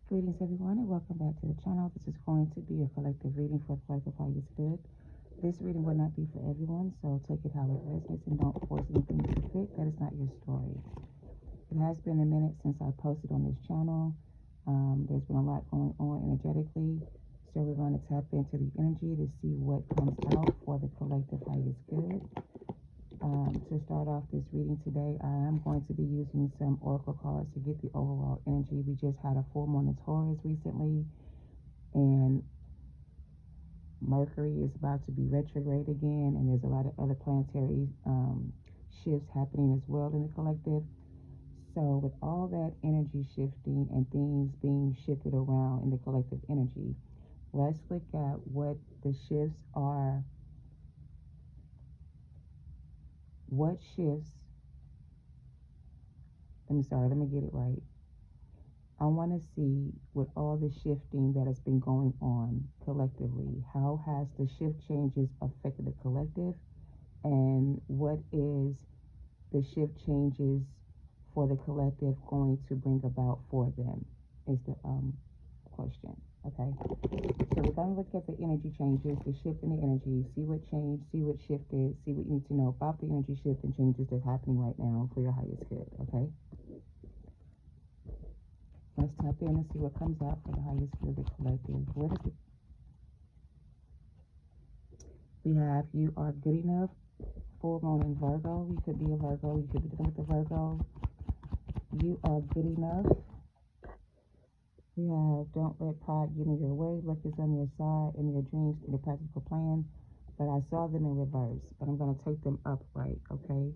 Greetings everyone and welcome back to the channel. This is going to be a collective reading for the collective highest good. This reading will not be for everyone, so take it how it resonates and don't force anything to fit. That is not your story. It has been a minute since I posted on this channel. There's been a lot going on energetically, so we're going to tap into the energy to see what comes out for the collective highest good. To start off this reading today, I am going to be using some oracle cards to get the overall energy. We just had a full moon in Taurus recently, and Mercury is about to be retrograde again, and there's a lot of other planetary shifts happening as well in the collective. So with all that energy shifting and things being shifted around in the collective energy, let's look at what the shifts are. What shifts, let me get it right. I want to see with all the shifting that has been going on collectively, how has the shift changes affected the collective, and what is the shift changes for the collective going to bring about for them is the question. Okay, so we're going to look at the energy changes, the shift in the energy, see what changed, see what shifted, see what you need to know about the energy shift and changes that's happening right now for your highest good. Okay, let's tap in and see what comes out for the highest good of the collective. What is it? We have you are good enough. Full moon in Virgo. You could be a Virgo. You could be dealing with a Virgo. You are good enough. We have don't let pride get in your way. Luck is on your side in your dreams and your practical plan. But I saw them in reverse. But I'm going to take them upright, okay?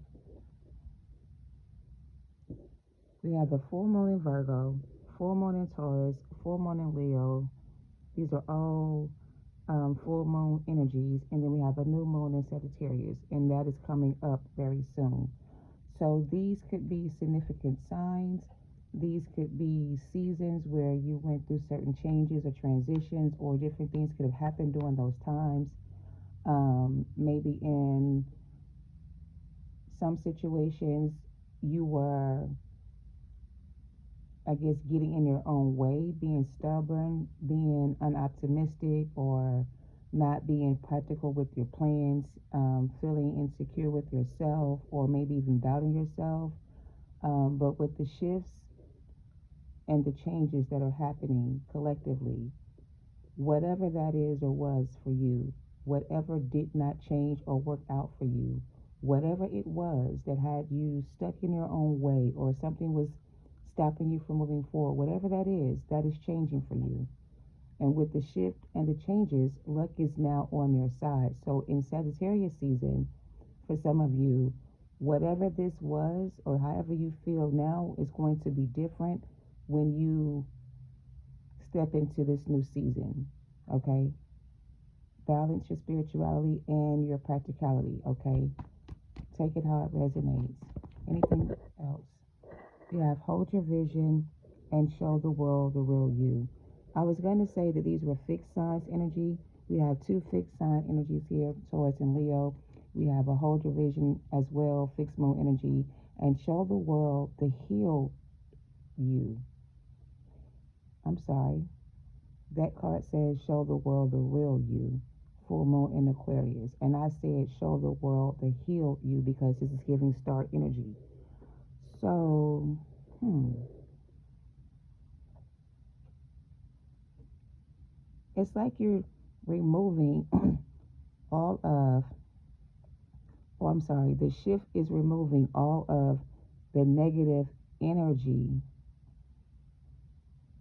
We have the full moon in Virgo, full moon in Taurus, full moon in Leo. These are all full moon energies. And then we have a new moon in Sagittarius. And that is coming up very soon. So these could be significant signs. These could be seasons where you went through certain changes or transitions, or different things could have happened during those times. Maybe in some situations you were, I guess, getting in your own way, being stubborn, being unoptimistic, or not being practical with your plans, feeling insecure with yourself, or maybe even doubting yourself. But with the shifts and the changes that are happening collectively, whatever that is or was for you, whatever did not change or work out for you, whatever it was that had you stuck in your own way, or something was stopping you from moving forward, whatever that is changing for you. And with the shift and the changes, luck is now on your side. So in Sagittarius season, for some of you, whatever this was or however you feel now is going to be different when you step into this new season. Okay, balance your spirituality and your practicality. Okay, take it how it resonates. Anything else? You have hold your vision and show the world the real you. I was going to say that these were fixed signs energy. We have two fixed sign energies here, Taurus and Leo. We have a hold your vision as well, fixed moon energy, and show the world the healed you. I'm sorry. That card says show the world the real you, full moon in Aquarius. And I said show the world the healed you because this is giving star energy. So, it's like you're removing all of, the shift is removing all of the negative energy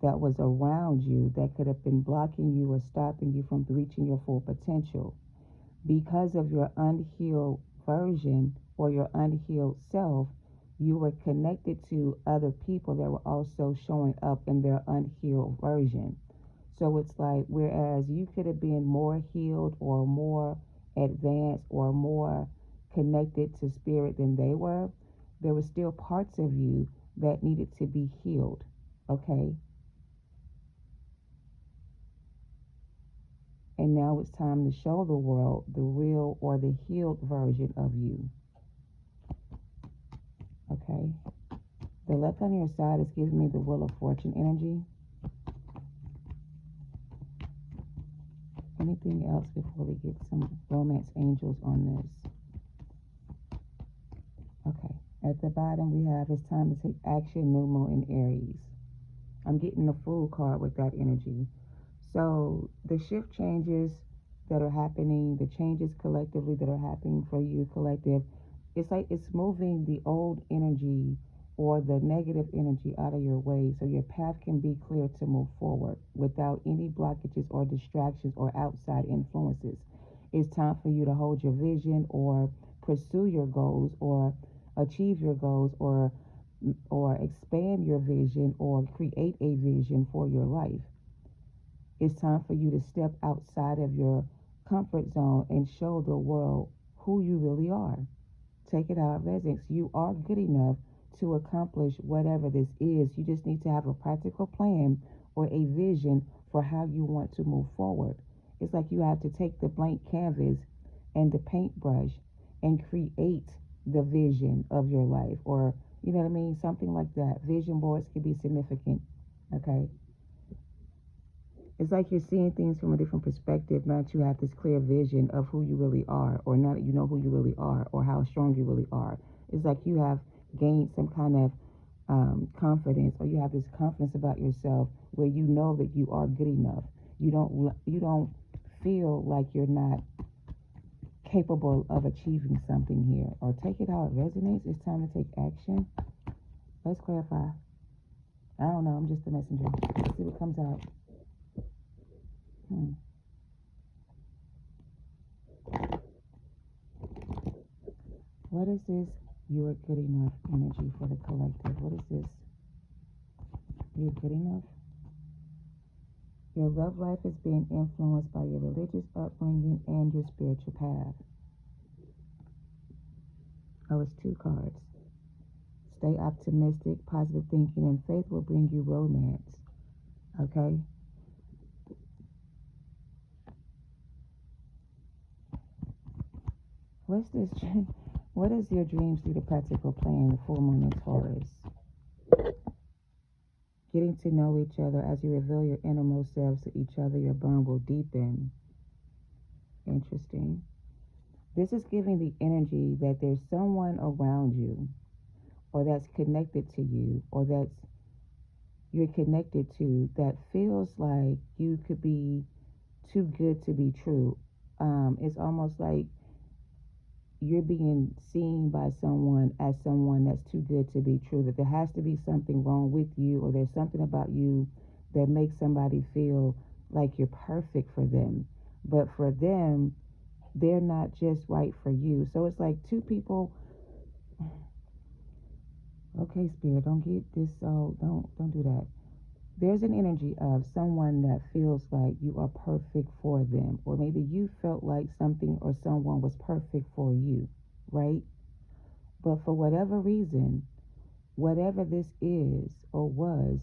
that was around you that could have been blocking you or stopping you from reaching your full potential. Because of your unhealed version or your unhealed self, you were connected to other people that were also showing up in their unhealed version. So it's like, whereas you could have been more healed or more advanced or more connected to spirit than they were, there were still parts of you that needed to be healed. Okay? And now it's time to show the world the real or the healed version of you. Okay? The luck on your side is giving me the Wheel of Fortune energy. Anything else before we get some romance angels on this? Okay. At the bottom we have it's time to take action, new moon in Aries. I'm getting the Fool card with that energy. So the shift changes that are happening, the changes collectively that are happening for you collective, it's like it's moving the old energy or the negative energy out of your way so your path can be clear to move forward without any blockages or distractions or outside influences. It's time for you to hold your vision or pursue your goals or achieve your goals or expand your vision or create a vision for your life. It's time for you to step outside of your comfort zone and show the world who you really are. Take it out, residents. You are good enough to accomplish whatever this is. You just need to have a practical plan or a vision for how you want to move forward. It's like you have to take the blank canvas and the paintbrush and create the vision of your life, or you know what I mean? Something like that. Vision boards can be significant. Okay. It's like you're seeing things from a different perspective. Now that you have this clear vision of who you really are, or now that you know who you really are, or how strong you really are. It's like you have gained some kind of confidence, or you have this confidence about yourself where you know that you are good enough. You don't feel like you're not capable of achieving something here. Or take it how it resonates. It's time to take action. Let's clarify. I don't know. I'm just a messenger. Let's see what comes out. What is this? You are good enough energy for the collective. What is this? You're good enough? Your love life is being influenced by your religious upbringing and your spiritual path. Oh, it's 2 cards. Stay optimistic, positive thinking, and faith will bring you romance. Okay? What's this? What is your dreams through the practical plan, the full moon in Taurus? Getting to know each other as you reveal your innermost selves to each other, your bond will deepen. Interesting. This is giving the energy that there's someone around you or that's connected to you or that's you're connected to that feels like you could be too good to be true. It's almost like you're being seen by someone as someone that's too good to be true, that there has to be something wrong with you or there's something about you that makes somebody feel like you're perfect for them. But for them, they're not just right for you. So it's like 2 people. Okay, Spirit, don't get this. So don't do that. There's an energy of someone that feels like you are perfect for them, or maybe you felt like something or someone was perfect for you, right? But for whatever reason, whatever this is or was,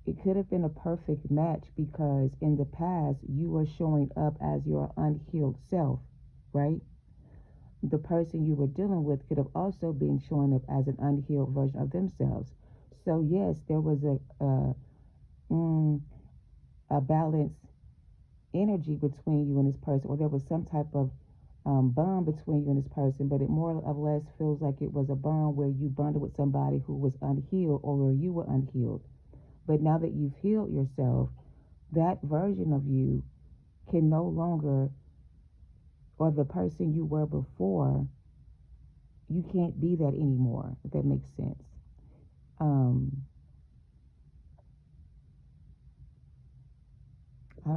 it could have been a perfect match because in the past you were showing up as your unhealed self, right? The person you were dealing with could have also been showing up as an unhealed version of themselves. So yes, there was a balanced energy between you and this person, or there was some type of bond between you and this person, but it more or less feels like it was a bond where you bonded with somebody who was unhealed or where you were unhealed. But now that you've healed yourself, that version of you can no longer, or the person you were before, you can't be that anymore, if that makes sense.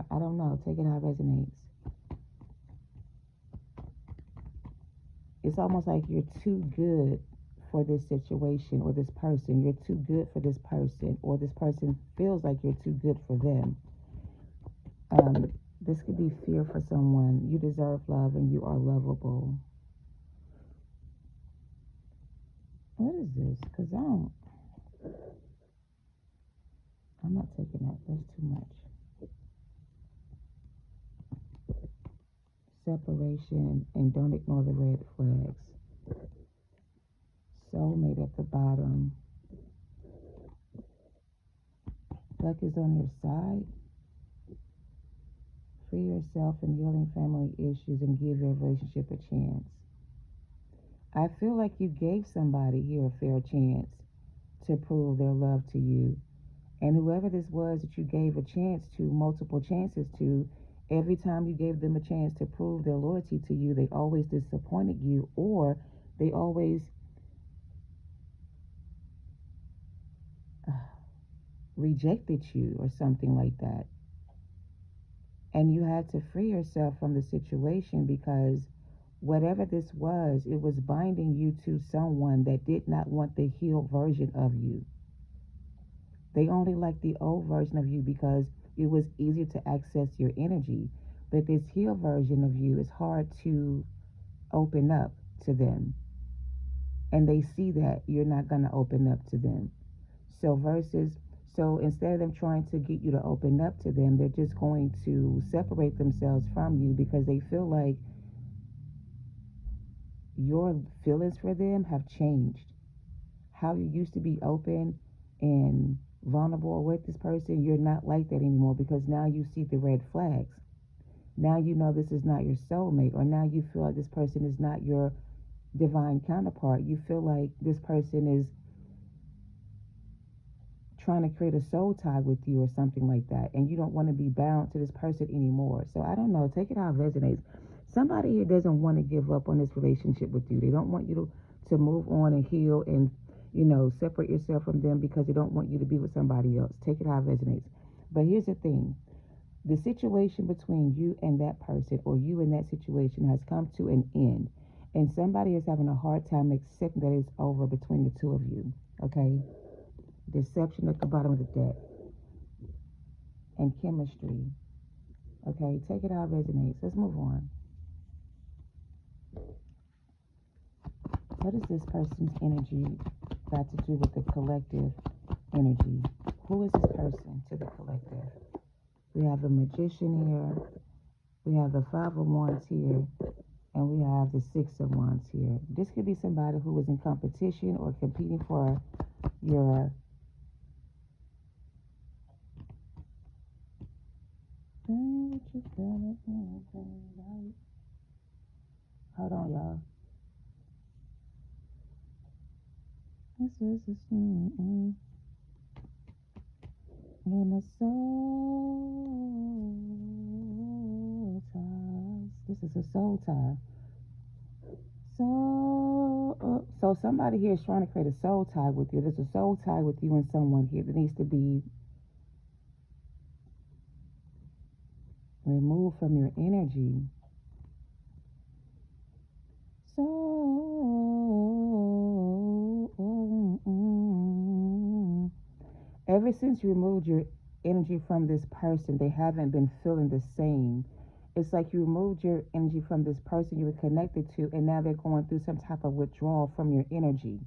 I don't know. Take it how it resonates. It's almost like you're too good for this situation or this person. You're too good for this person, or this person feels like you're too good for them. This could be fear for someone. You deserve love and you are lovable. What is this? Because I'm not taking that. That's too much. Separation, and don't ignore the red flags. Soulmate at the bottom. Luck is on your side. free yourself from healing family issues and give your relationship a chance. I feel like you gave somebody here a fair chance to prove their love to you. And whoever this was that you gave a chance to, multiple chances to, every time you gave them a chance to prove their loyalty to you, they always disappointed you, or they always rejected you or something like that. And you had to free yourself from the situation because whatever this was, it was binding you to someone that did not want the healed version of you. They only liked the old version of you because it was easier to access your energy. But this healed version of you is hard to open up to them. And they see that you're not going to open up to them. So instead of them trying to get you to open up to them, they're just going to separate themselves from you because they feel like your feelings for them have changed. How you used to be open and vulnerable with this person, you're not like that anymore because now you see the red flags. Now you know this is not your soulmate, or now you feel like this person is not your divine counterpart. You feel like this person is trying to create a soul tie with you or something like that, and you don't want to be bound to this person anymore. So I don't know, take it how it resonates. Somebody here doesn't want to give up on this relationship with you. They don't want you to move on and heal and, separate yourself from them because they don't want you to be with somebody else. Take it how it resonates. But here's the thing. The situation between you and that person, or you and that situation, has come to an end, and somebody is having a hard time accepting that it's over between the two of you. Okay? Deception at the bottom of the deck, and chemistry. Okay, take it how it resonates. Let's move on. What is this person's energy got to do with the collective energy? Who is this person to the collective? We have the Magician here, we have the Five of Wands here, and we have the Six of Wands here. This could be somebody who is in competition or competing for your hold on, y'all. This is in a soul tie. This is a soul tie. So somebody here is trying to create a soul tie with you. There's a soul tie with you and someone here that needs to be removed from your energy. Ever since you removed your energy from this person, they haven't been feeling the same. It's like you removed your energy from this person you were connected to, and now they're going through some type of withdrawal from your energy.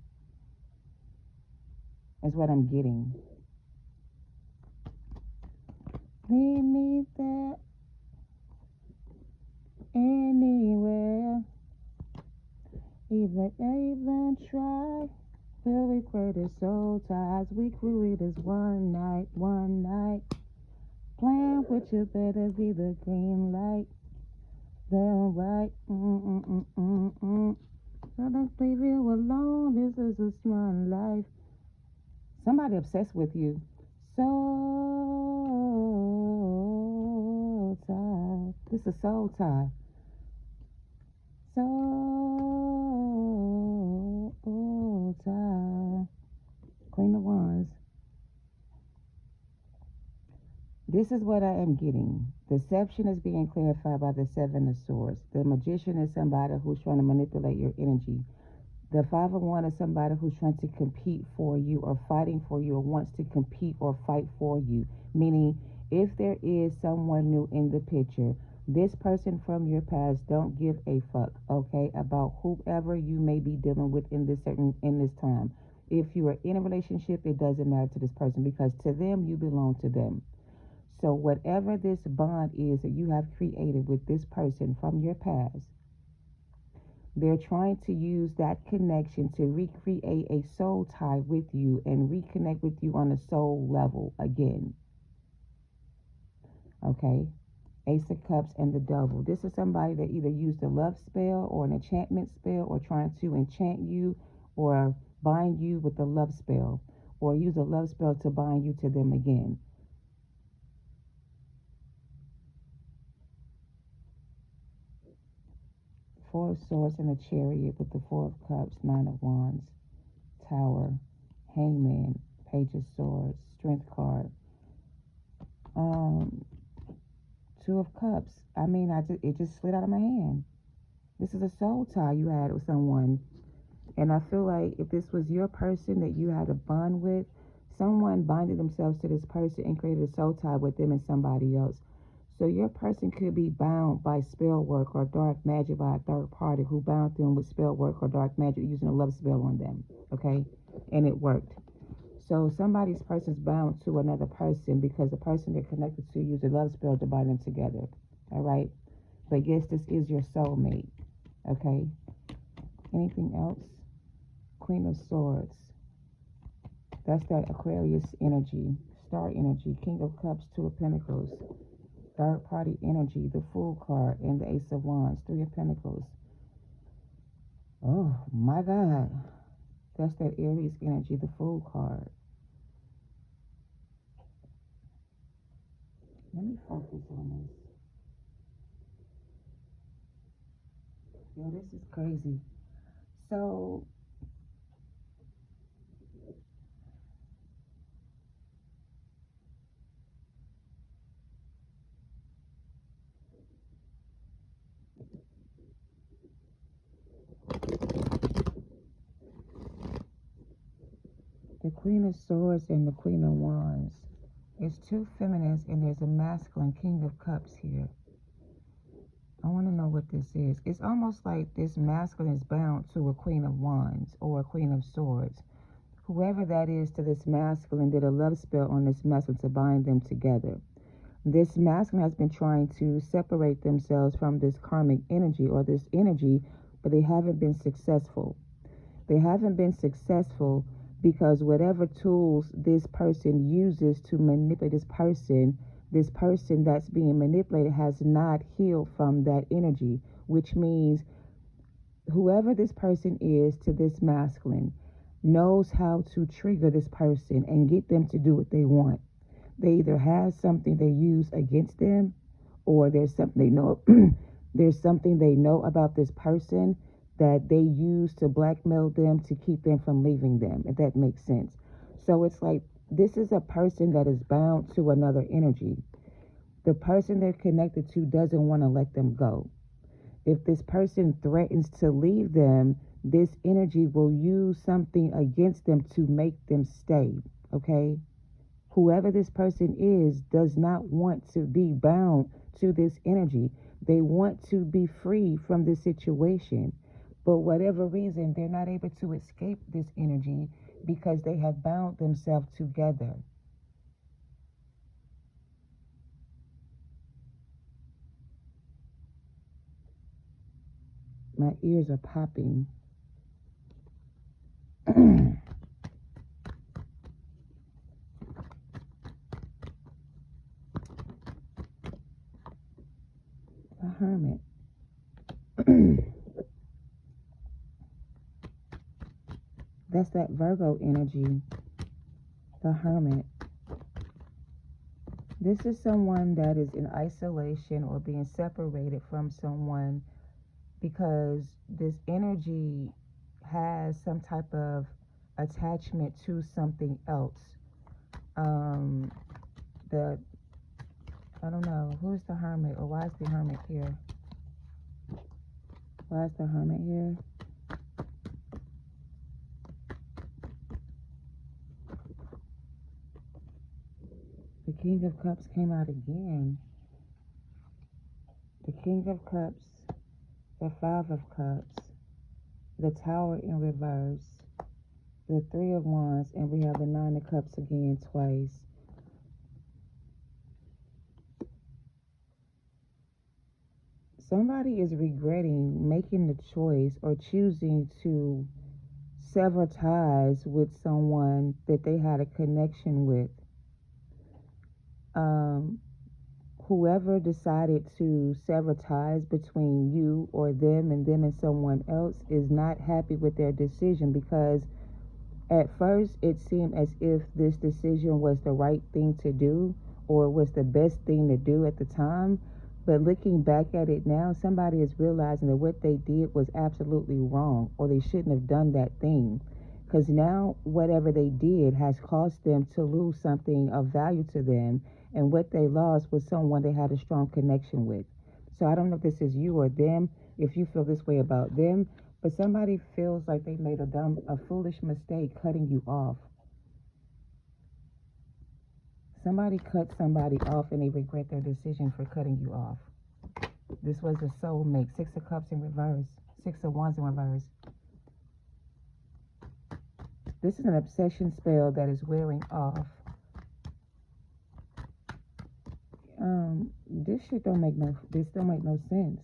That's what I'm getting. Leave me there, anywhere, even try. Will we create soul ties? We create this one night. Plan with you, better be the green light. Then right, So let's leave you alone. This is a small life. Somebody obsessed with you. Soul tie. This is a soul tie. Soul tie. Queen of Wands. This is what I am getting. Deception is being clarified by the Seven of Swords. The Magician is somebody who's trying to manipulate your energy. The Five of Wands is somebody who's trying to compete for you, or fighting for you, or wants to compete or fight for you. Meaning, if there is someone new in the picture, this person from your past don't give a fuck, okay, about whoever you may be dealing with in this time. If you are in a relationship, it doesn't matter to this person, because to them, you belong to them. So whatever this bond is that you have created with this person from your past, they're trying to use that connection to recreate a soul tie with you and reconnect with you on a soul level again. Okay? Ace of Cups and the Devil. This is somebody that either used a love spell or an enchantment spell, or trying to enchant you or bind you with a love spell, or use a love spell to bind you to them again. Four of Swords and a Chariot with the Four of Cups, Nine of Wands, Tower, Hangman, Page of Swords, Strength card. Two of Cups. I mean, it just slid out of my hand. This is a soul tie you had with someone. And I feel like if this was your person that you had a bond with, someone binded themselves to this person and created a soul tie with them and somebody else. So your person could be bound by spell work or dark magic by a third party who bound them with spell work or dark magic using a love spell on them. Okay? And it worked. So somebody's person's bound to another person because the person they're connected to used a love spell to bind them together. All right? But yes, this is your soulmate. Okay? Anything else? Queen of Swords. That's that Aquarius energy, star energy, King of Cups, Two of Pentacles, third party energy, the Fool card, and the Ace of Wands, Three of Pentacles. Oh my God. That's that Aries energy, the Fool card. Let me focus on this. Yo, this is crazy. So, the Queen of Swords and the Queen of Wands. It's two feminines and there's a masculine, King of Cups here. I want to know what this is. It's almost like this masculine is bound to a Queen of Wands or a Queen of Swords. Whoever that is to this masculine did a love spell on this masculine to bind them together. This masculine has been trying to separate themselves from this karmic energy or this energy, but they haven't been successful. They haven't been successful because whatever tools this person uses to manipulate this person that's being manipulated has not healed from that energy, which means whoever this person is to this masculine knows how to trigger this person and get them to do what they want. They either have something they use against them, or there's something they know there's something they know about this person that they use to blackmail them to keep them from leaving them, if that makes sense. So it's like this is a person that is bound to another energy. The person they're connected to doesn't want to let them go. If this person threatens to leave them, this energy will use something against them to make them stay, okay? Whoever this person is does not want to be bound to this energy. They want to be free from this situation. But whatever reason, they're not able to escape this energy because they have bound themselves together. My ears are popping. The Hermit. That's that Virgo energy. The Hermit. This is someone that is in isolation or being separated from someone because this energy has some type of attachment to something else. The I don't know who's the Hermit, or why is the Hermit here? Why is the Hermit here? The King of Cups came out again. The King of Cups, the Five of Cups, the Tower in reverse, the Three of Wands, and we have the Nine of Cups again twice. Somebody is regretting making the choice or choosing to sever ties with someone that they had a connection with. whoever decided to sever ties between you or them and someone else is not happy with their decision, because at first it seemed as if this decision was the right thing to do or was the best thing to do at the time. But looking back at it now, somebody is realizing that what they did was absolutely wrong, or they shouldn't have done that thing. Because now whatever they did has caused them to lose something of value to them, and what they lost was someone they had a strong connection with. So I don't know if this is you or them, if you feel this way about them, but somebody feels like they made a foolish mistake cutting you off. Somebody cut somebody off and they regret their decision for cutting you off. This was a soulmate. Six of Cups in reverse. Six of Wands in reverse. This is an obsession spell that is wearing off. This don't make no sense.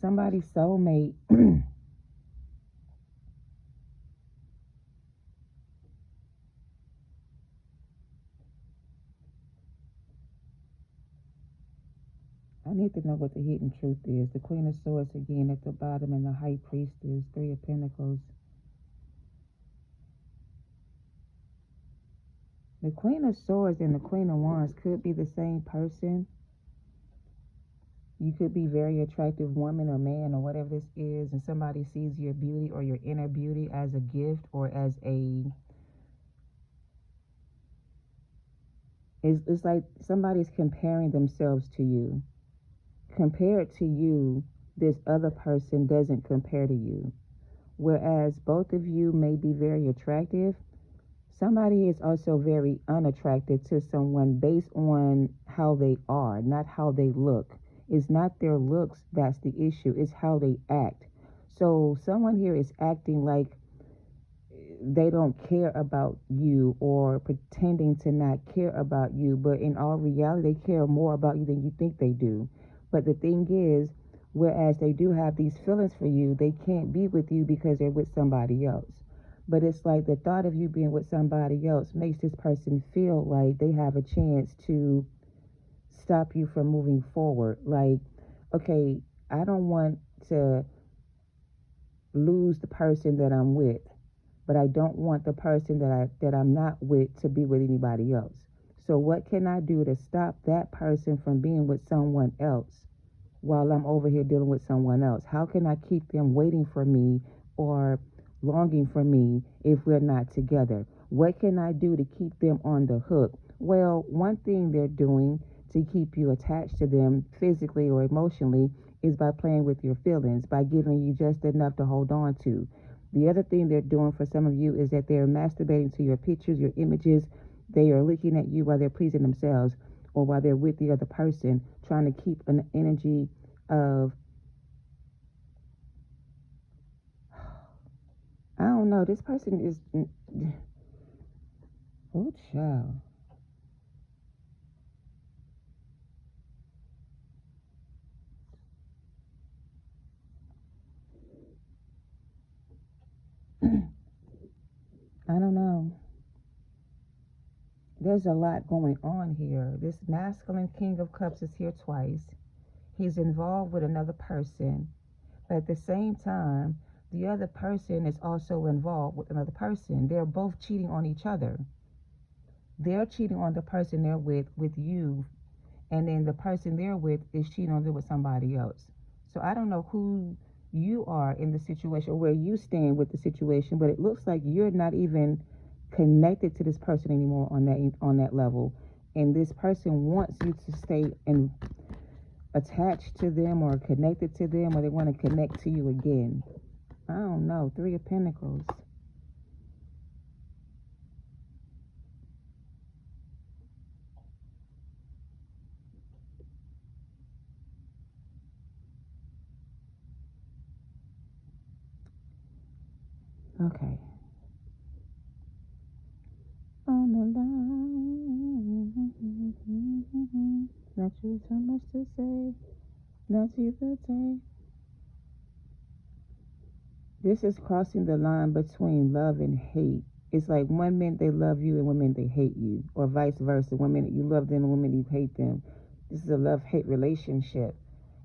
Somebody's soulmate I need to know what the hidden truth is. The Queen of Swords again at the bottom, and the High Priestess, Three of Pentacles. The Queen of Swords and the Queen of Wands could be the same person. You could be a very attractive woman or man or whatever this is, and somebody sees your beauty or your inner beauty as a gift or as it's like somebody's comparing themselves to you. Compared to you, this other person doesn't compare to you. Whereas both of you may be very attractive, somebody is also very unattractive to someone based on how they are, not how they look. It's not their looks that's the issue, it's how they act. So someone here is acting like they don't care about you, or pretending to not care about you, but in all reality they care more about you than you think they do. But the thing is, whereas they do have these feelings for you, they can't be with you because they're with somebody else. But it's like the thought of you being with somebody else makes this person feel like they have a chance to stop you from moving forward. Like, okay, I don't want to lose the person that I'm with, but I don't want the person that I'm not with to be with anybody else. So what can I do to stop that person from being with someone else while I'm over here dealing with someone else? How can I keep them waiting for me or longing for me if we're not together? What can I do to keep them on the hook? Well, one thing they're doing to keep you attached to them physically or emotionally is by playing with your feelings, by giving you just enough to hold on to. The other thing they're doing for some of you is that they're masturbating to your pictures, your images. They are looking at you while they're pleasing themselves or while they're with the other person, trying to keep an energy of, I don't know, this person is, oh child. I don't know. There's a lot going on here. This masculine King of Cups is here twice. He's involved with another person. But at the same time, the other person is also involved with another person. They're both cheating on each other. They're cheating on the person they're with you, and then the person they're with is cheating on them with somebody else. So I don't know who you are in the situation or where you stand with the situation, but it looks like you're not even connected to this person anymore on that level, and this person wants you to stay and attached to them or connected to them, or they want to connect to you again. I don't know. Three of Pentacles. Okay. On the line. Not sure so much to say. Not either day. This is crossing the line between love and hate. It's like one minute they love you and one minute they hate you, or vice versa. One minute you love them and one minute you hate them. This is a love-hate relationship.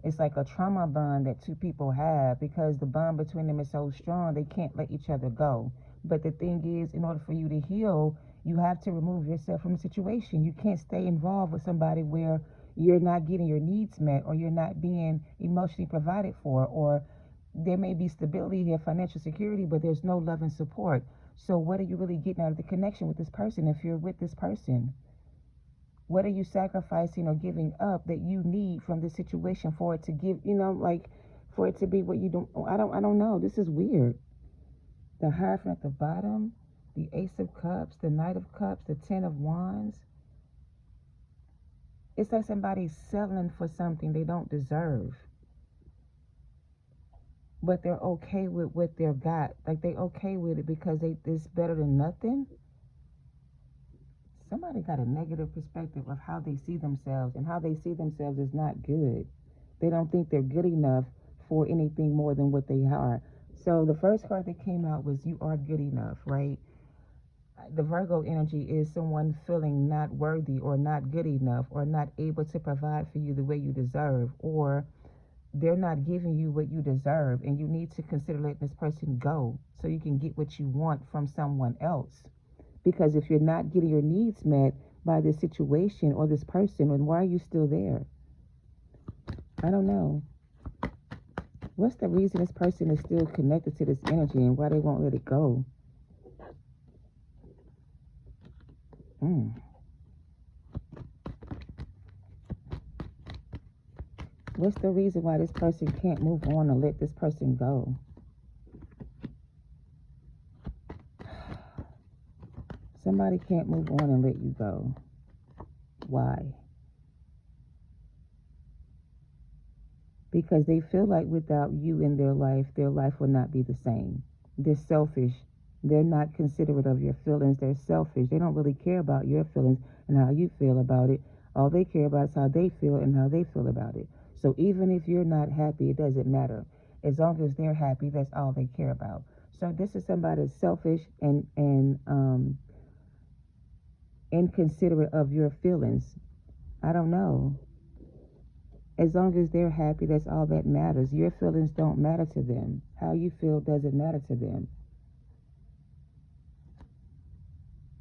It's like a trauma bond that two people have because the bond between them is so strong they can't let each other go. But the thing is, in order for you to heal, you have to remove yourself from the situation. You can't stay involved with somebody where you're not getting your needs met, or you're not being emotionally provided for, or there may be stability here, financial security, but there's no love and support. So what are you really getting out of the connection with this person if you're with this person? What are you sacrificing or giving up that you need from this situation for it to give, like for it to be what you don't, I don't know. This is weird. The Hierophant at the bottom, the Ace of Cups, the Knight of Cups, the Ten of Wands. It's like somebody's settling for something they don't deserve, but they're okay with what they've got. Like they okay with it because it's better than nothing. Somebody got a negative perspective of how they see themselves, and how they see themselves is not good. They don't think they're good enough for anything more than what they are. So the first card that came out was you are good enough, right? The Virgo energy is someone feeling not worthy or not good enough or not able to provide for you the way you deserve, or they're not giving you what you deserve, and you need to consider letting this person go so you can get what you want from someone else. Because if you're not getting your needs met by this situation or this person, then why are you still there? I don't know. What's the reason this person is still connected to this energy and why they won't let it go? What's the reason why this person can't move on and let this person go? Somebody can't move on and let you go. Why? Because they feel like without you in their life will not be the same. They're selfish. They're not considerate of your feelings. They're selfish. They don't really care about your feelings and how you feel about it. All they care about is how they feel and how they feel about it. So even if you're not happy, it doesn't matter. As long as they're happy, that's all they care about. So this is somebody that's selfish and inconsiderate of your feelings. I don't know. As long as they're happy, that's all that matters. Your feelings don't matter to them. How you feel doesn't matter to them.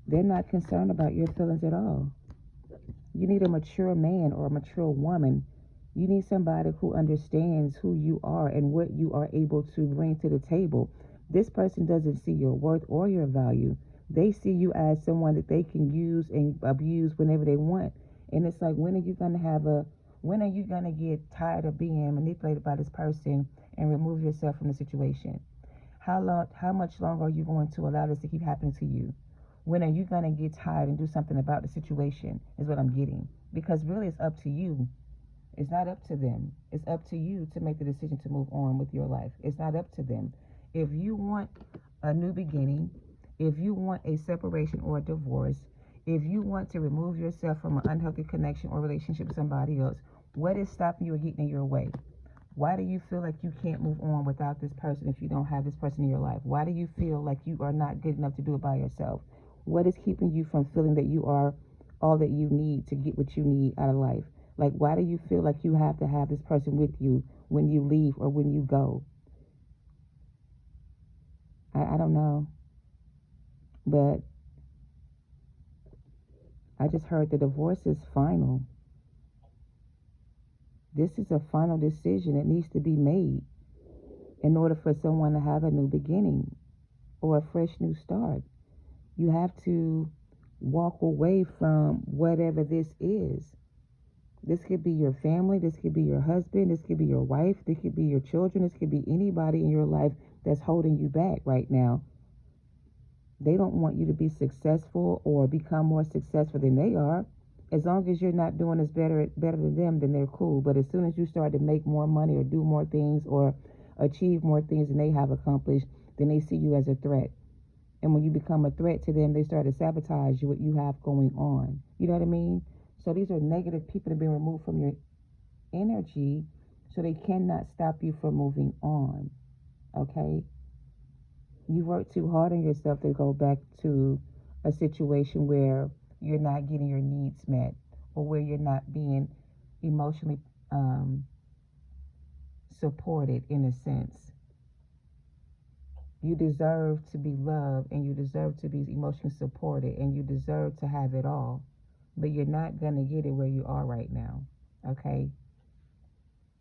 They're not concerned about your feelings at all. You need a mature man or a mature woman. You need somebody who understands who you are and what you are able to bring to the table. This person doesn't see your worth or your value. They see you as someone that they can use and abuse whenever they want. And it's like, when are you going to get tired of being manipulated by this person and remove yourself from the situation? How much longer are you going to allow this to keep happening to you? When are you going to get tired and do something about the situation, is what I'm getting. Because really it's up to you. It's not up to them. It's up to you to make the decision to move on with your life. It's not up to them. If you want a new beginning, if you want a separation or a divorce, if you want to remove yourself from an unhealthy connection or relationship with somebody else, what is stopping you or getting in your way? Why do you feel like you can't move on without this person if you don't have this person in your life? Why do you feel like you are not good enough to do it by yourself? What is keeping you from feeling that you are all that you need to get what you need out of life? Like, why do you feel like you have to have this person with you when you leave or when you go? I don't know. But I just heard the divorce is final. This is a final decision that needs to be made in order for someone to have a new beginning or a fresh new start. You have to walk away from whatever this is. This could be your family, this could be your husband, this could be your wife, this could be your children, this could be anybody in your life that's holding you back right now. They don't want you to be successful or become more successful than they are. As long as you're not doing as better than them, then they're cool. But as soon as you start to make more money or do more things or achieve more things than they have accomplished, then they see you as a threat. And when you become a threat to them, they start to sabotage what you have going on. You know what I mean? So these are negative people that have been removed from your energy, so they cannot stop you from moving on. Okay? You work too hard on yourself to go back to a situation where you're not getting your needs met, or where you're not being emotionally supported in a sense. You deserve to be loved, and you deserve to be emotionally supported, and you deserve to have it all. But you're not going to get it where you are right now. Okay?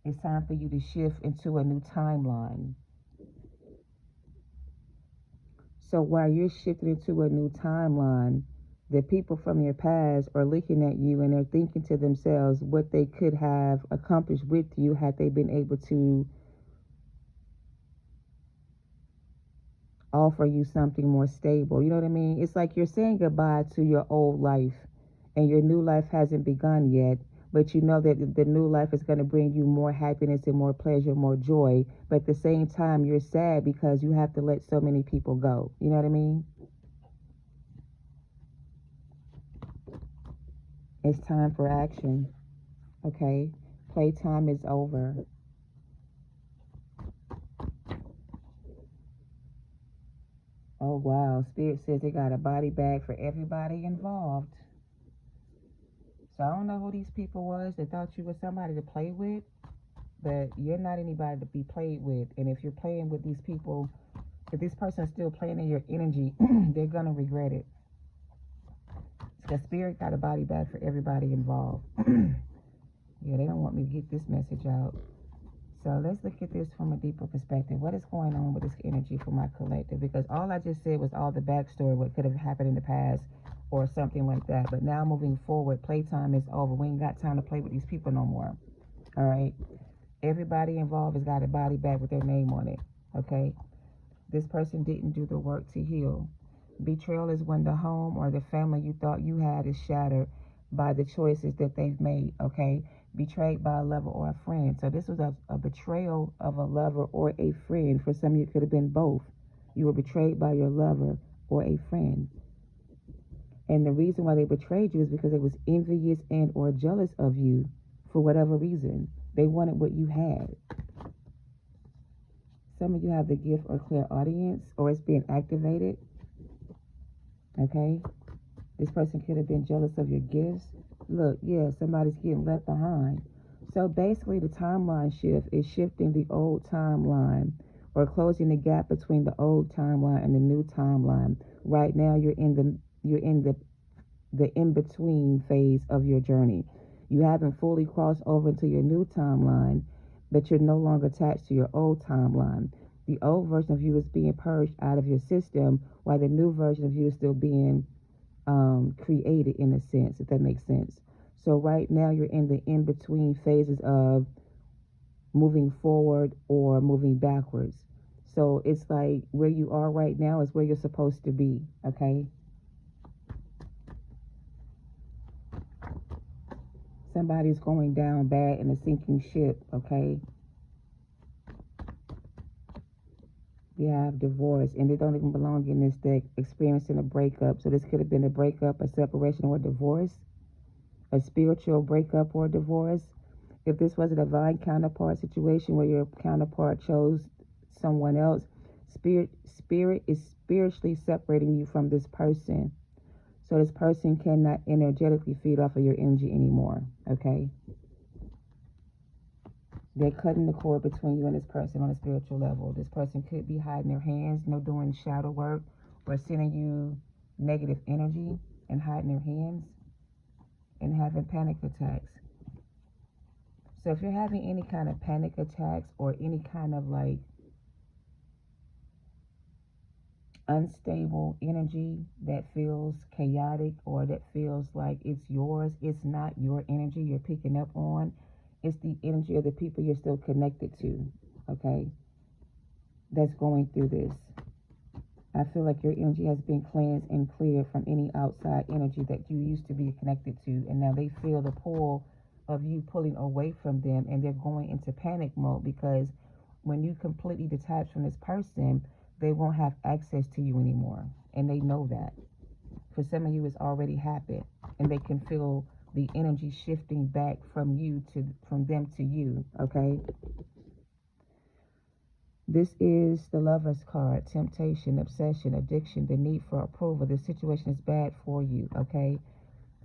It's time for you to shift into a new timeline. So while you're shifting into a new timeline, the people from your past are looking at you and they're thinking to themselves what they could have accomplished with you had they been able to offer you something more stable. You know what I mean? It's like you're saying goodbye to your old life and your new life hasn't begun yet, but you know that the new life is going to bring you more happiness and more pleasure, more joy. But at the same time, you're sad because you have to let so many people go. You know what I mean? It's time for action. Okay? Playtime is over. Oh, wow. Spirit says they got a body bag for everybody involved. So I don't know who these people was that thought you were somebody to play with, but you're not anybody to be played with. And if you're playing with these people, if this person is still playing in your energy, they're going to regret it. The spirit got a body bag for everybody involved. Yeah, they don't want me to get this message out. So let's look at this from a deeper perspective. What is going on with this energy for my collective? Because all I just said was all the backstory, what could have happened in the past or something like that. But now moving forward, playtime is over. We ain't got time to play with these people no more. All right? Everybody involved has got a body bag with their name on it. Okay? This person didn't do the work to heal. Betrayal is when the home or the family you thought you had is shattered by the choices that they've made, okay? Betrayed by a lover or a friend. So this was a betrayal of a lover or a friend. For some of you, it could have been both. You were betrayed by your lover or a friend. And the reason why they betrayed you is because they was envious and or jealous of you for whatever reason. They wanted what you had. Some of you have the gift or clear audience, or it's being activated. Okay? This person could have been jealous of your gifts. Look, yeah, somebody's getting left behind. So basically, the timeline shift is shifting the old timeline or closing the gap between the old timeline and the new timeline. Right now, you're in the in-between phase of your journey. You haven't fully crossed over into your new timeline, but you're no longer attached to your old timeline. The old version of you is being purged out of your system, while the new version of you is still being created, in a sense, if that makes sense. So right now you're in the in-between phases of moving forward or moving backwards. So it's like where you are right now is where you're supposed to be, okay? Somebody's going down bad in a sinking ship, okay? We have divorce, and they don't even belong in this deck, experiencing a breakup. So this could have been a breakup, a separation, or a divorce, a spiritual breakup or divorce. If this was a divine counterpart situation where your counterpart chose someone else, spirit is spiritually separating you from this person. So this person cannot energetically feed off of your energy anymore, okay? They're cutting the cord between you and this person on a spiritual level. This person could be hiding their hands, doing shadow work, or sending you negative energy and hiding their hands and having panic attacks. So if you're having any kind of panic attacks or any kind of like unstable energy that feels chaotic or that feels like it's yours, it's not your energy you're picking up on. It's the energy of the people you're still connected to, okay, that's going through this. I feel like your energy has been cleansed and cleared from any outside energy that you used to be connected to, and now they feel the pull of you pulling away from them, and they're going into panic mode because when you completely detach from this person, they won't have access to you anymore, and they know that. For some of you, it's already happened, and they can feel the energy shifting back from them to you, okay? This is the Lover's card. Temptation, obsession, addiction, the need for approval. This situation is bad for you, okay?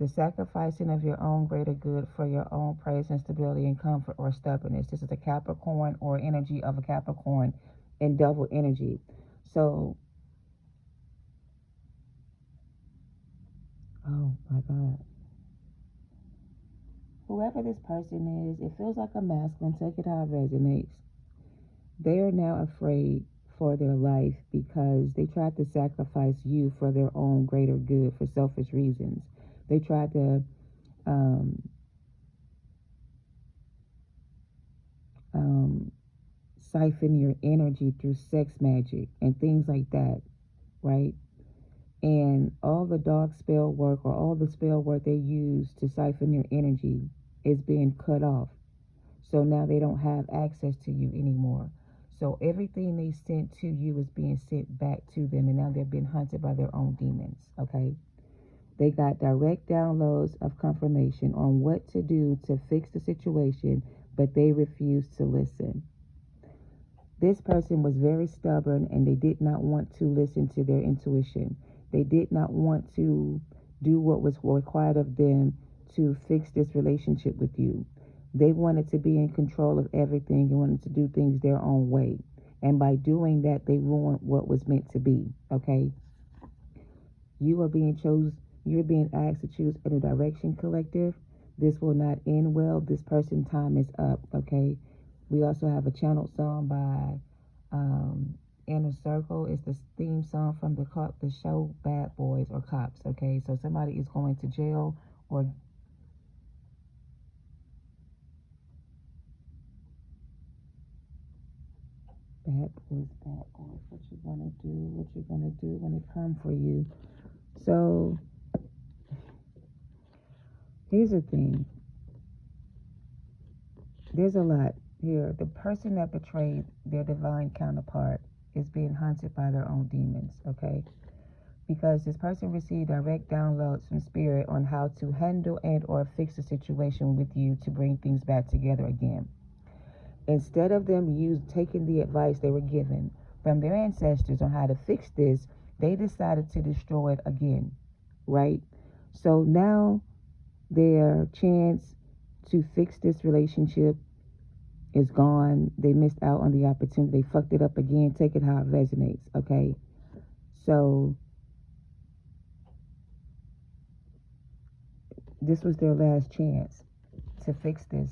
The sacrificing of your own greater good for your own praise and stability and comfort or stubbornness. This is a Capricorn or energy of a Capricorn in double energy. So, oh my God. Whoever this person is, it feels like a masculine. Take it how it resonates. They are now afraid for their life because they tried to sacrifice you for their own greater good for selfish reasons. They tried to um, um, siphon your energy through sex magic and things like that, right? And all the dark spell work or all the spell work they use to siphon your energy is being cut off. So now they don't have access to you anymore. So everything they sent to you is being sent back to them, and now they're being hunted by their own demons, okay? They got direct downloads of confirmation on what to do to fix the situation, but they refused to listen. This person was very stubborn and they did not want to listen to their intuition. They did not want to do what was required of them to fix this relationship with you. They wanted to be in control of everything and wanted to do things their own way. And by doing that, they ruined what was meant to be, okay? You are being you're being asked to choose a new direction, collective. This will not end well. This person's time is up, okay? We also have a channeled song by Inner Circle. It's the theme song from the show Bad Boys or Cops, okay? So somebody is going to jail or bad boys. What you gonna do? What you gonna do when it come for you? So here's the thing. There's a lot here. The person that betrayed their divine counterpart is being hunted by their own demons, okay? Because this person received direct downloads from spirit on how to handle and or fix the situation with you to bring things back together again. Instead of them taking the advice they were given from their ancestors on how to fix this, they decided to destroy it again, right? So now their chance to fix this relationship is gone. They missed out on the opportunity. They fucked it up again. Take it how it resonates, okay? So this was their last chance to fix this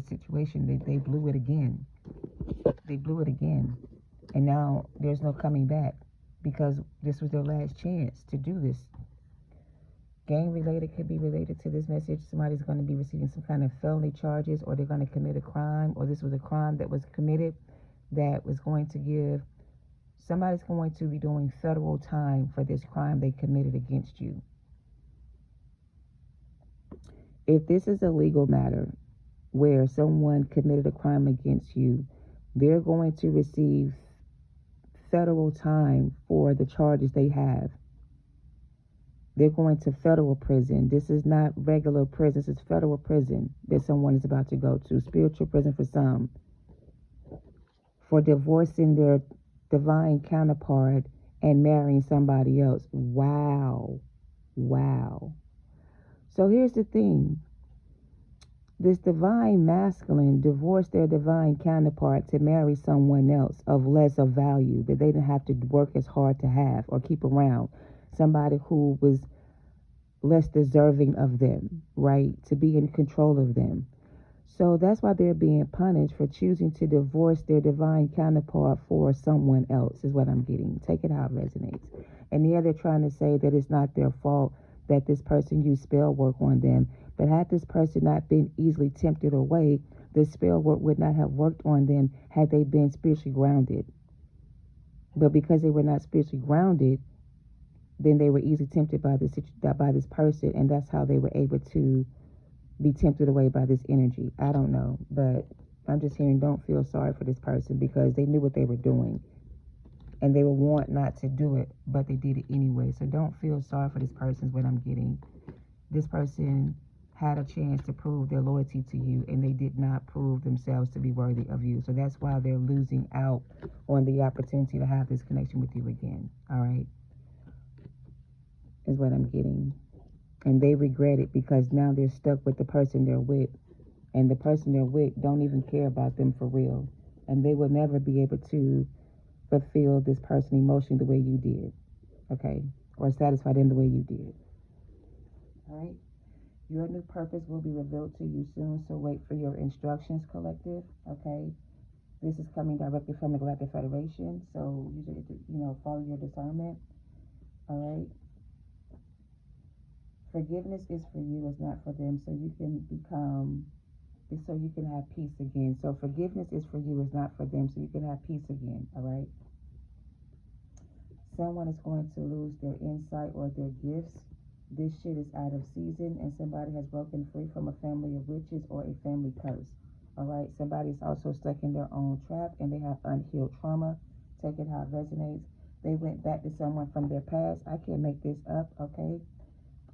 situation. They blew it again. They blew it again. And now there's no coming back because this was their last chance to do this. Gang related could be related to this message. Somebody's going to be receiving some kind of felony charges, or they're going to commit a crime, or this was a crime that was committed that was going to give somebody's going to be doing federal time for this crime they committed against you. If this is a legal matter where someone committed a crime against you, they're going to receive federal time for the charges they have. They're going to federal prison. This is not regular prison. This is federal prison that someone is about to go to. Spiritual prison for some. For divorcing their divine counterpart and marrying somebody else. Wow. Wow. So here's the thing. This divine masculine divorced their divine counterpart to marry someone else of lesser value that they didn't have to work as hard to have or keep around. Somebody who was less deserving of them, right? To be in control of them. So that's why they're being punished for choosing to divorce their divine counterpart for someone else, is what I'm getting. Take it how it resonates. And yeah, they're trying to say that it's not their fault that this person used spell work on them. But had this person not been easily tempted away, the spell work would not have worked on them had they been spiritually grounded. But because they were not spiritually grounded, then they were easily tempted by this person, and that's how they were able to be tempted away by this energy. I don't know, but I'm just hearing don't feel sorry for this person because they knew what they were doing and they were warned not to do it, but they did it anyway. So don't feel sorry for this person is what I'm getting. This person had a chance to prove their loyalty to you, and they did not prove themselves to be worthy of you. So that's why they're losing out on the opportunity to have this connection with you again. All right, is what I'm getting. And they regret it because now they're stuck with the person they're with, and the person they're with don't even care about them for real, and they will never be able to fulfill this person emotionally the way you did, okay, or satisfy them the way you did. All right. Your new purpose will be revealed to you soon, so wait for your instructions, collective. Okay, this is coming directly from the Galactic Federation, so you should, follow your discernment. All right. Forgiveness is for you, it's not for them, so you can have peace again. So forgiveness is for you, it's not for them, so you can have peace again. All right. Someone is going to lose their insight or their gifts. This shit is out of season, and somebody has broken free from a family of witches or a family curse. All right. Somebody's also stuck in their own trap, and they have unhealed trauma. Take it how it resonates. They went back to someone from their past. I can't make this up. Okay.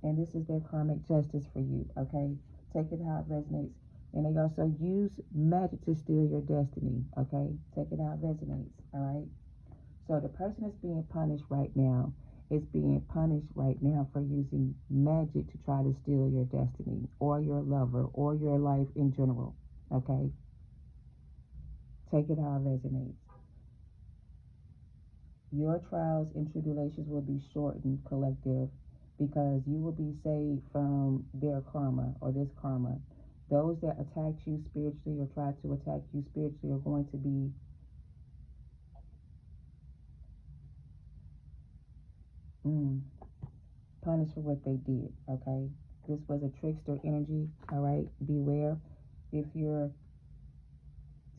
And this is their karmic justice for you. Okay. Take it how it resonates. And they also use magic to steal your destiny. Okay. Take it how it resonates. All right. So the person that's being punished right now is being punished right now for using magic to try to steal your destiny or your lover or your life in general. Okay? Take it how it resonates. Your trials and tribulations will be shortened, collective, because you will be saved from their karma or this karma. Those that attacked you spiritually or tried to attack you spiritually are going to be punished for what they did. Okay? This was a trickster energy. All right? Beware. If you're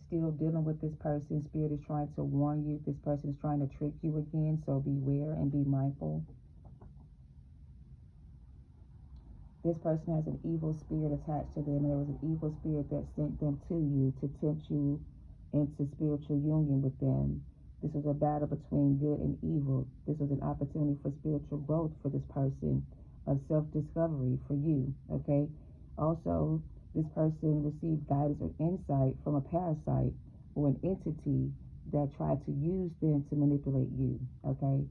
still dealing with this person, spirit is trying to warn you. This person is trying to trick you again, so beware and be mindful. This person has an evil spirit attached to them, and there was an evil spirit that sent them to you to tempt you into spiritual union with them. This was a battle between good and evil. This was an opportunity for spiritual growth for this person, of self-discovery for you, okay? Also, this person received guidance or insight from a parasite or an entity that tried to use them to manipulate you, okay?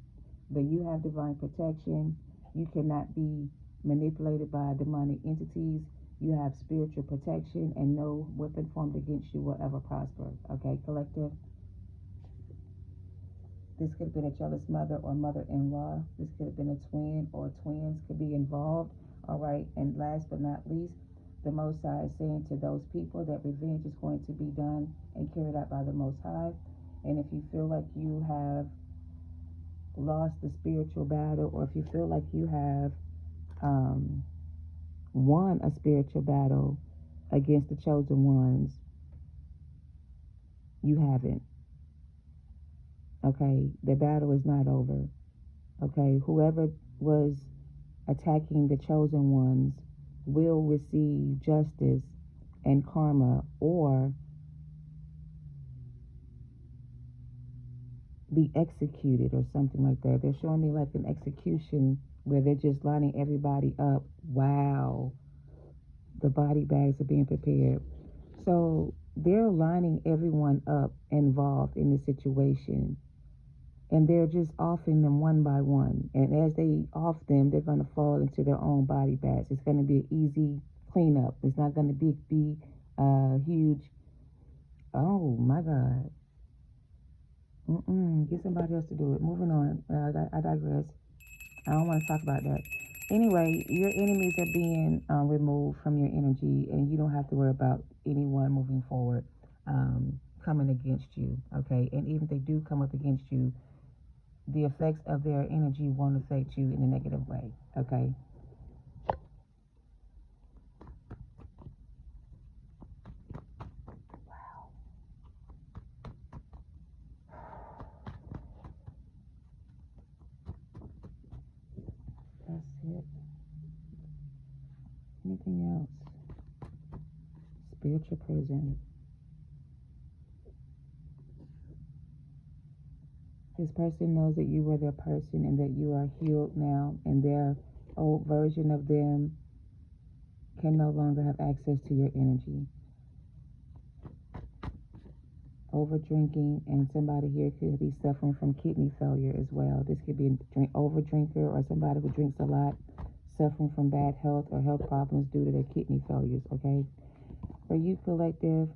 But you have divine protection. You cannot be manipulated by demonic entities. You have spiritual protection, and no weapon formed against you will ever prosper, okay, collective? This could have been a jealous mother or mother-in-law. This could have been a twin or twins could be involved. All right. And last but not least, the Most High is saying to those people that revenge is going to be done and carried out by the Most High. And if you feel like you have lost the spiritual battle, or if you feel like you have won a spiritual battle against the chosen ones, you haven't. Okay, the battle is not over. Okay, whoever was attacking the chosen ones will receive justice and karma, or be executed or something like that. They're showing me like an execution where they're just lining everybody up. Wow. The body bags are being prepared. So they're lining everyone up involved in the situation, and they're just offing them one by one. And as they off them, they're going to fall into their own body bags. It's going to be an easy cleanup. It's not going to be huge. Oh my God. Get somebody else to do it. Moving on. I digress. I don't want to talk about that. Anyway, your enemies are being removed from your energy, and you don't have to worry about anyone moving forward coming against you. Okay, and even if they do come up against you, the effects of their energy won't affect you in a negative way. Okay. Wow. That's it. Anything else? Spiritual prison. This person knows that you were their person and that you are healed now, and their old version of them can no longer have access to your energy. Over drinking, and somebody here could be suffering from kidney failure as well. This could be a over drinker or somebody who drinks a lot, suffering from bad health or health problems due to their kidney failures, okay? For you, collective,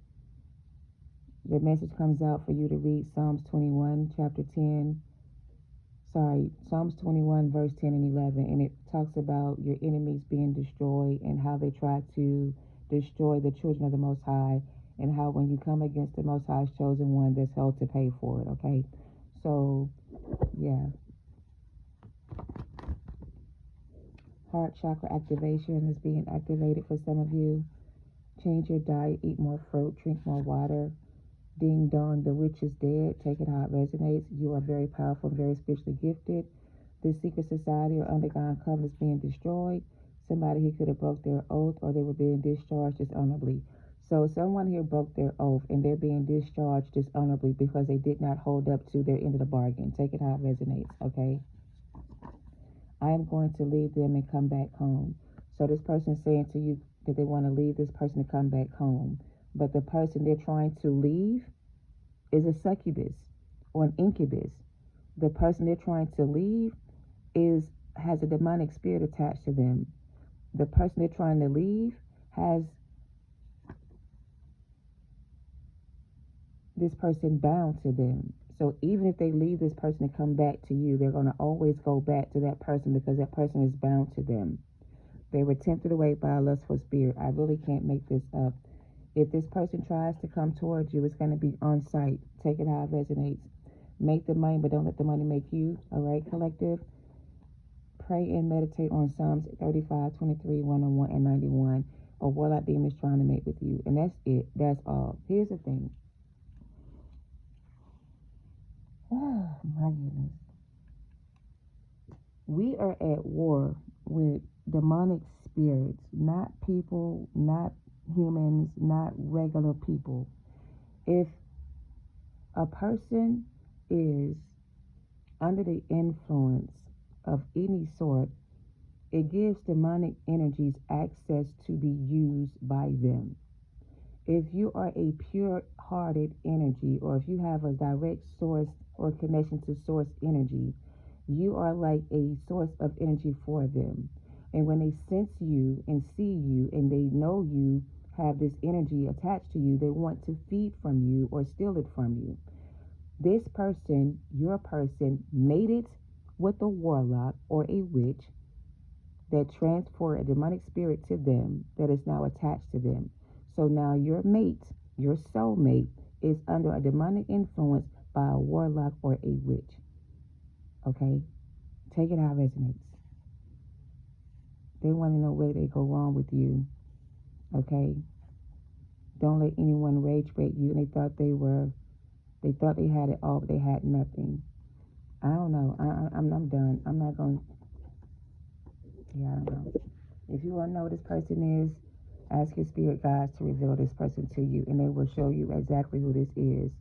the message comes out for you to read Psalms 21, Psalms 21, verse 10 and 11, and it talks about your enemies being destroyed and how they try to destroy the children of the Most High, and how when you come against the Most High's chosen one, there's hell to pay for it, okay? So, yeah. Heart chakra activation is being activated for some of you. Change your diet, eat more fruit, drink more water. Ding dong, the witch is dead. Take it how it resonates. You are very powerful, very spiritually gifted. The secret society or underground covenant is being destroyed. Somebody here could have broke their oath, or they were being discharged dishonorably. So someone here broke their oath and they're being discharged dishonorably because they did not hold up to their end of the bargain. Take it how it resonates, okay? I am going to leave them and come back home. So this person is saying to you that they want to leave this person to come back home. But the person they're trying to leave is a succubus or an incubus. The person they're trying to leave has a demonic spirit attached to them. The person they're trying to leave has this person bound to them. So even if they leave this person to come back to you, they're going to always go back to that person because that person is bound to them. They were tempted away by a lustful spirit. I really can't make this up. If this person tries to come towards you, it's going to be on sight. Take it how it resonates. Make the money, but don't let the money make you. All right, collective? Pray and meditate on Psalms 35, 23, 101, and 91. A warlock demon is trying to mate with you. And that's it. That's all. Here's the thing. Oh, my goodness. We are at war with demonic spirits, not people, not humans, not regular people. If a person is under the influence of any sort, it gives demonic energies access to be used by them. If you are a pure-hearted energy, or if you have a direct source or connection to source energy, you are like a source of energy for them. And when they sense you and see you and they know you have this energy attached to you, they want to feed from you or steal it from you. This person, your person, mated with a warlock or a witch that transferred a demonic spirit to them that is now attached to them. So now your mate, your soulmate, is under a demonic influence by a warlock or a witch. Okay? Take it how it resonates. They want to know where they go wrong with you. Okay? Don't let anyone rage bait you. They thought they had it all, but they had nothing. I don't know. I'm done. I'm not going to. Yeah, I don't know. If you want to know who this person is, ask your spirit guides to reveal this person to you, and they will show you exactly who this is.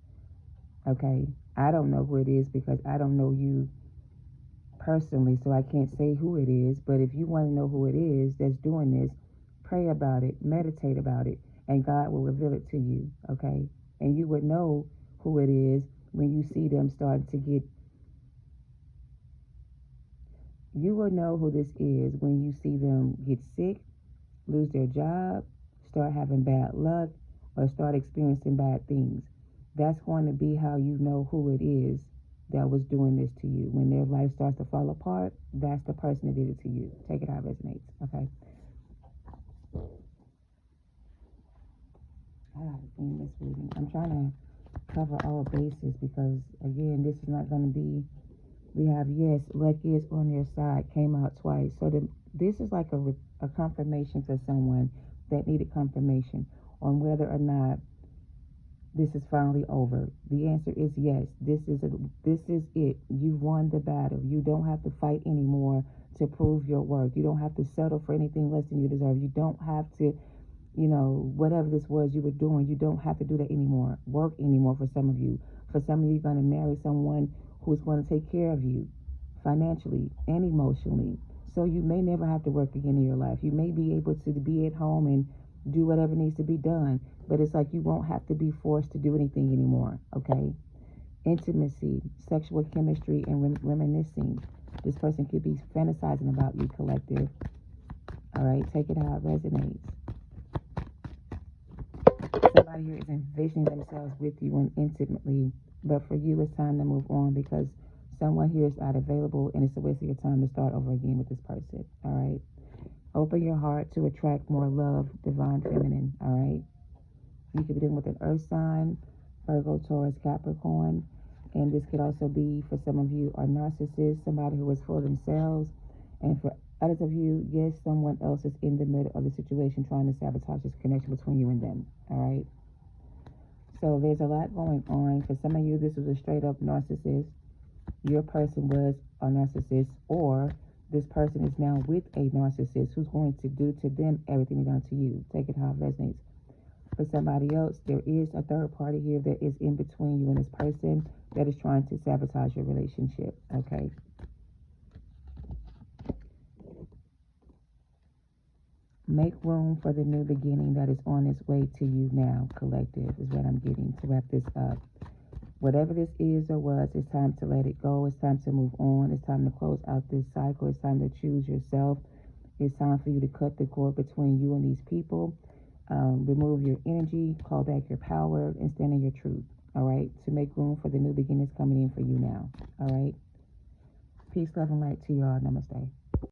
Okay? I don't know who it is because I don't know you personally, so I can't say who it is. But if you want to know who it is that's doing this, pray about it, meditate about it, and God will reveal it to you. Okay? And you would know who it is when you see them starting to get. You will know who this is when you see them get sick, lose their job, start having bad luck, or start experiencing bad things. That's going to be how you know who it is that was doing this to you. When their life starts to fall apart, that's the person that did it to you. Take it how it resonates, okay? I gotta end this reading. I'm trying to cover all bases because, again, this is not going to be. We have yes, lucky is on your side, came out twice. So this is like a confirmation for someone that needed confirmation on whether or not this is finally over. The answer is yes. This is it. You've won the battle. You don't have to fight anymore to prove your worth. You don't have to settle for anything less than you deserve. You don't have to, whatever this was you were doing, you don't have to do that anymore. Work anymore for some of you. For some of you, you're going to marry someone who's going to take care of you financially and emotionally. So you may never have to work again in your life. You may be able to be at home and do whatever needs to be done, but it's like you won't have to be forced to do anything anymore, okay? Intimacy, sexual chemistry, and reminiscing. This person could be fantasizing about you, collective. All right, take it how it resonates. Somebody here is envisioning themselves with you and intimately, but for you, it's time to move on because someone here is not available and it's a waste of your time to start over again with this person. All right, open your heart to attract more love, divine feminine. All right, you could be dealing with an earth sign, Virgo, Taurus, Capricorn, and this could also be for some of you are narcissists, somebody who is full of themselves, and for others of you, yes, someone else is in the middle of the situation trying to sabotage this connection between you and them. All right. So there's a lot going on. For some of you, this was a straight up narcissist. Your person was a narcissist, or this person is now with a narcissist who's going to do to them everything done to you. Take it how it resonates. For somebody else, there is a third party here that is in between you and this person that is trying to sabotage your relationship. Okay. Make room for the new beginning that is on its way to you now, collective, is what I'm getting to wrap this up. Whatever this is or was, it's time to let it go. It's time to move on. It's time to close out this cycle. It's time to choose yourself. It's time for you to cut the cord between you and these people. Remove your energy, call back your power, and stand in your truth. All right? To make room for the new beginnings coming in for you now. All right? Peace, love, and light to y'all. Namaste.